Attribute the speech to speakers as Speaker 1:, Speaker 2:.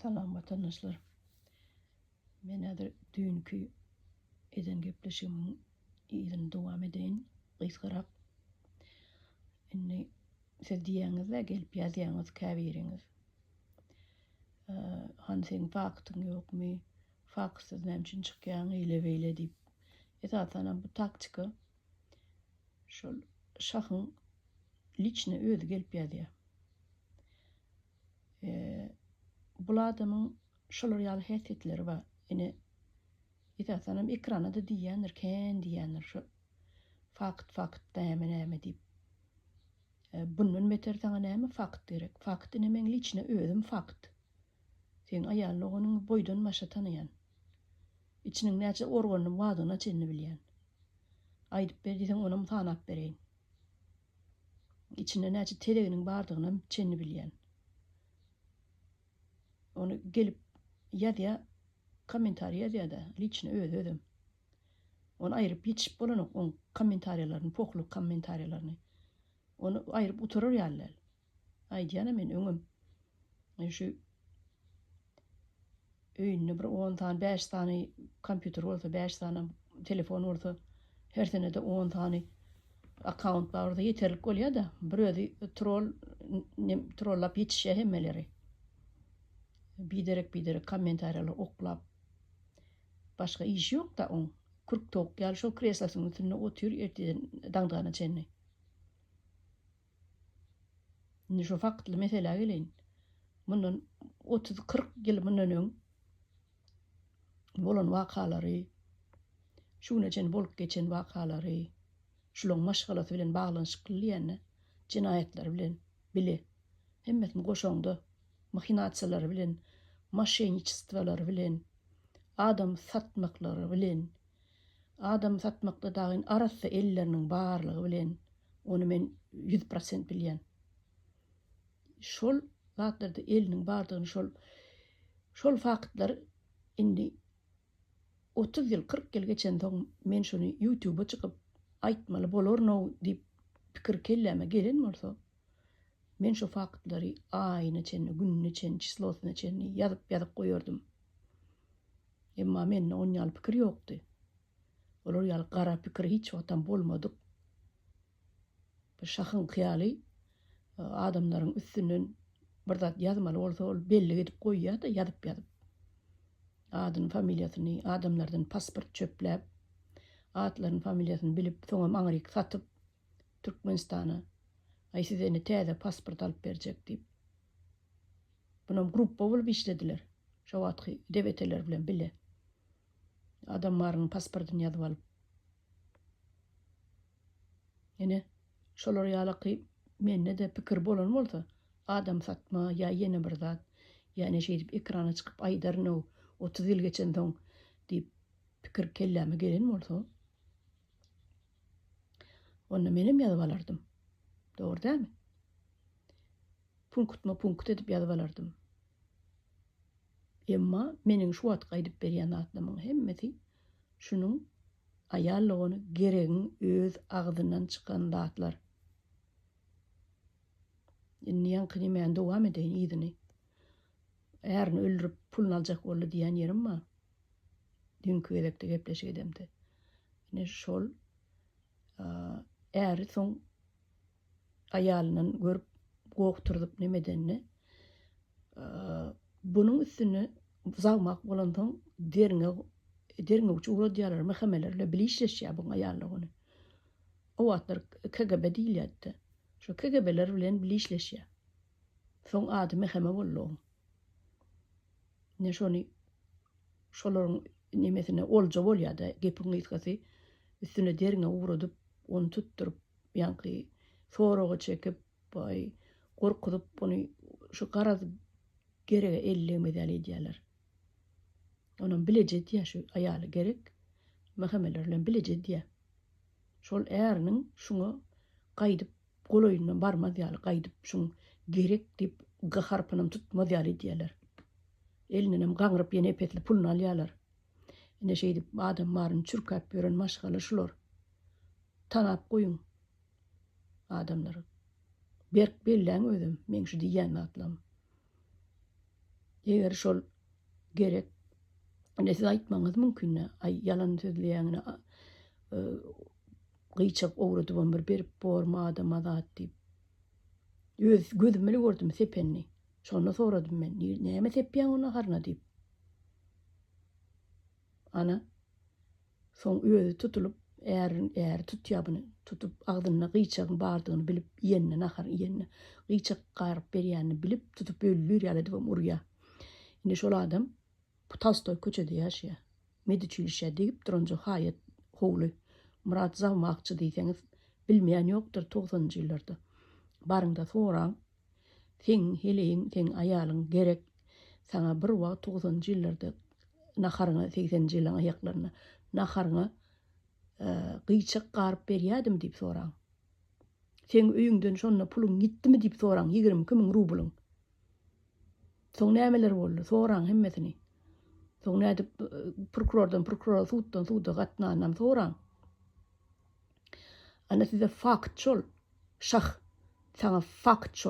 Speaker 1: Salam vatandaşlar. Men häzir dünkü eden gepleşigimin ýygyny dowam edeýin. Gysgarak. Inni siz diýäňiz we gelip ýazýaňyz käbiriňiz. Han seň faktyň ýokmy? Faksyz näme üçin çykýan eýle-beýle diýip. Esasen bu taktika şol şahyň liçne özü gelip ýazýar. Bu adamın şolar ýaly häsiýetleri bar. Ine esasen ekrana da diýendir, kän diýendir şu fakt näme diýip. Bundan beter sana näme fakt gerek? Fakt ine men liçne özüm fakt. Sen aýalyny onuň boýdan başa tanaýan. İçiniň näçe organyny wadyna çenni bilýän. Aýdyp berdiň onam sanap bereýin. İçinde näçe teleginiň bardygyny çenni bilýän. Onu gelip ýazýa, kommentariýa ýazýa-da, liçne özüm. Onu aýryp ýetişip bolanok on kommentariýalaryny, pokluk kommentariýalaryny. Onu aýryp uturar ýalylar. Aýdýana men öňüm. Şu öýünde bir 10 tane, 5 tane kompýuter bolsa, 5 tane telefon bolsa, her sene de 10 tane account barda ýeterlik bolýar-da. Bir özü trollap ýetişýär hemmeleri. Biderek kommentariýalar oklap. Başga iş ýok da on. Kurk tok ýaly şo kreslasynyn üstünde otur erteden daňdana çenni. Ni şo faktly mesele geleýin. Mundan 30-40 ýyl mundan öň bolan wakalary, şuna çen bolup geçen wakalary, şulaň maşgalasy bilen baglanyşykly cinayetler bilen bile. Hemmesini goşaňda mahinasiýalary bilen, maşenniçistwalar bilen, adam satmaklary bilen, adam satmakda dagyn arasy elleriniň barlygy bilen onu men 100% bilýän. Şol wagtlarda eliniň bardygyny şol faktlar indi 30 ýyl 40 ýyl geçen soň men şunu YouTube'a çykyp aýtmaly bolarno diýip pikir kelleme gelen bolsa men şu faktlary aýyna çenni, gününe çenni, çyslosyna çenni ýazyp goýardym. Emma men on ýaly pikir ýokdy. Olar ýaly gara pikir hiç wagtam bolmadyk. Bu şahyň hyýaly adamlaryň üstünden bir zat ýazmaly bolsa ol belli edip goýýar da ýazyp. Adyny, familiýasyny, adamlardan pasport çöpläp, atlaryň familiýasyny bilip, soňra maňryk satyp Türkmenistana ay size ene täze pasport alyp berjek diýip. Bunam gruppa bolup işlediler. Şo wagtky deweteler bilen bile. Adamlaryň pasportyny ýazyp alyp. Ene şolar ýaly menne de pikir bolan bolsa, adam satma ýa ýene bir zat, ýa neşe edip ekrana çykyp aýdarny 30 ýyl geçen soň diýip pikir kelleme gelen bolsa, onu menem ýazyp alardym. Doğru değil mi? Punkt edip ýazyp alardym. Emma meniň şu wagtga aýdyp berýän adamyň hemmesi şunuň aýallygyny geregiň öz agdyndan çykan zatlar. Niýan kynymän dowam edeýin ýygyny. Ärini öldürüp pulunu aljak boldy diýen ýerim bar. Dünkü edekde gepleşik edemdi. Ne şol äri soň aýalynyň görüp gokturdyp nemedenni bunyň üstüne zagmak bolan soň derine uçuwra diýerler, mehemelerle bilişleşýär bu aýallygyny. O wagtlar KGB diýilýärdi. Şu KGB'ler bilen bilişleşýär. Soň ady meheme boldy. Ne şonu şolaryň nemesine olja bolýardy, gepiň ýetgesi üstüne derine uğradyp, onu tutturup, ýanky soragy çekip, gorkudyp, onu şu garazy gerege ellemedäl edýärler. Onun bilejet ýa şu aýaly gerek, mehemeler bilen bilejet ýa. Şol äriniň şuňa gaýdyp, goloýundan barmaz ýaly gaýdyp, şuň gerek diýip gaharpyny tutmaz ýaly edýärler. Elinem gaňryp ýene epetli pulunu alýarlar. Ine şe edip adamlaryny çürkäp beren maşgala şular. Tanap goýun adamlary. Berk belläň özüm, men şu diýen atlam. Eger şol gerek. Ne siz aýtmaňyz mümkin. Ay yalan sözleýäňine gıýçak owradyp bir berip bormada mazat diýip. Öz gözüm bile gördüm sepenni. Şonu soradym men. Näme sepýäň ona harna diýip. Ana soň özü tutulup eğer tutýabyny tutup agdyna gıýçagyň bardygyny bilip ýenne nahar ýenne gıýçak garyp berýänini bilip tutup öldürýär ýaly diýip urýar. Indi şol adam bu Tolstoy köçede ýaşaýar. Mediçilişe diýip durunca haýat howly Murat Zawmakçy diýseňiz bilmeýän ýokdur 90-njy ýyllarda. Barynda soraň sen heleň sen aýalyň gerek sana bir wagt 90-njy ýyllarda naharyňa 80-nji ýylyň aýaklaryna naharyňa gıýçak garyp berýärdim diýip soraň. Sen öýüňden şonda puluň gitdimi diýip soraň 22 000 rublyň. Soň nämeler boldy soraň hemmesini. Soň näde prokurordan suddan suda gatnanam soraň. Ana size fakt şol şah sana fakt şol